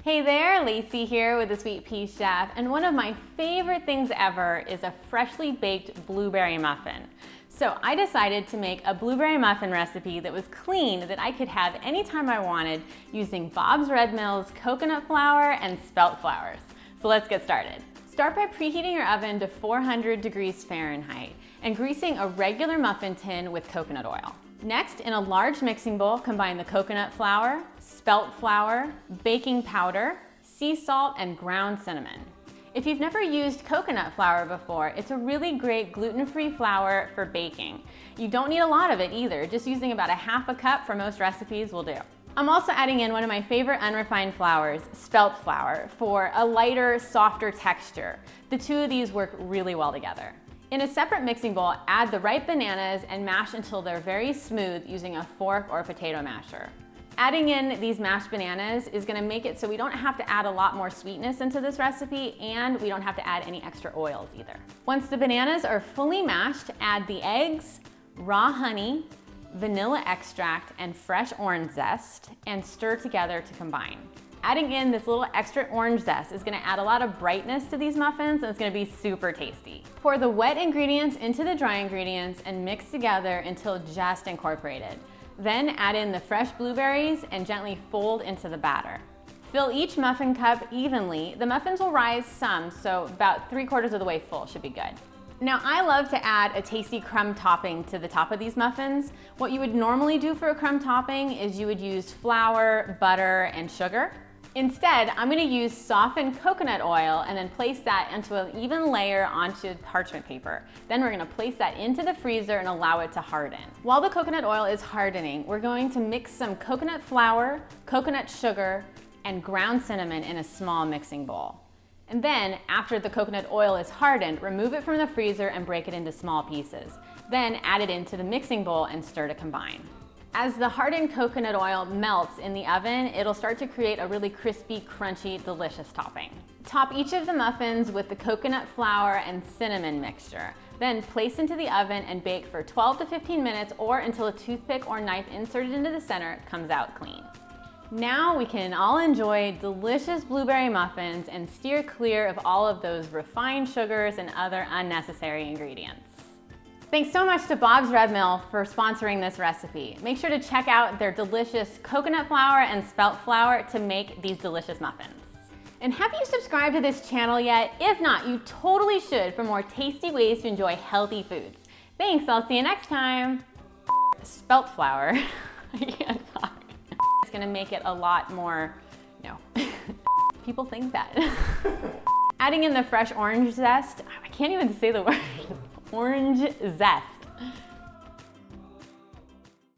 Hey there, Lacey here with the Sweet Pea Chef, and one of my favorite things ever is a freshly baked blueberry muffin. So I decided to make a blueberry muffin recipe that was clean, that I could have anytime I wanted using Bob's Red Mill's coconut flour and spelt flours. So let's get started. Start by preheating your oven to 400 degrees Fahrenheit and greasing a regular muffin tin with coconut oil. Next, in a large mixing bowl, combine the coconut flour, spelt flour, baking powder, sea salt, and ground cinnamon. If you've never used coconut flour before, it's a really great gluten-free flour for baking. You don't need a lot of it either, just using about a half a cup for most recipes will do. I'm also adding in one of my favorite unrefined flours, spelt flour, for a lighter, softer texture. The two of these work really well together. In a separate mixing bowl, add the ripe bananas and mash until they're very smooth using a fork or a potato masher. Adding in these mashed bananas is going to make it so we don't have to add a lot more sweetness into this recipe, and we don't have to add any extra oils either. Once the bananas are fully mashed, add the eggs, raw honey, vanilla extract, and fresh orange zest, and stir together to combine. Adding in this little extra orange zest is going to add a lot of brightness to these muffins, and it's going to be super tasty. Pour the wet ingredients into the dry ingredients and mix together until just incorporated. Then add in the fresh blueberries and gently fold into the batter. Fill each muffin cup evenly. The muffins will rise some, so about 3/4 of the way full should be good. Now, I love to add a tasty crumb topping to the top of these muffins. What you would normally do for a crumb topping is you would use flour, butter, and sugar. Instead, I'm going to use softened coconut oil and then place that into an even layer onto parchment paper. Then we're going to place that into the freezer and allow it to harden. While the coconut oil is hardening, we're going to mix some coconut flour, coconut sugar, and ground cinnamon in a small mixing bowl. And then, after the coconut oil is hardened, remove it from the freezer and break it into small pieces. Then add it into the mixing bowl and stir to combine. As the hardened coconut oil melts in the oven, it'll start to create a really crispy, crunchy, delicious topping. Top each of the muffins with the coconut flour and cinnamon mixture. Then place into the oven and bake for 12 to 15 minutes or until a toothpick or knife inserted into the center comes out clean. Now we can all enjoy delicious blueberry muffins and steer clear of all of those refined sugars and other unnecessary ingredients. Thanks so much to Bob's Red Mill for sponsoring this recipe. Make sure to check out their delicious coconut flour and spelt flour to make these delicious muffins. And have you subscribed to this channel yet? If not, you totally should for more tasty ways to enjoy healthy foods. Thanks, I'll see you next time. Spelt flour, I can't talk. It's gonna make it a lot more, people think that. Adding in the fresh orange zest, I can't even say the word. Orange zest.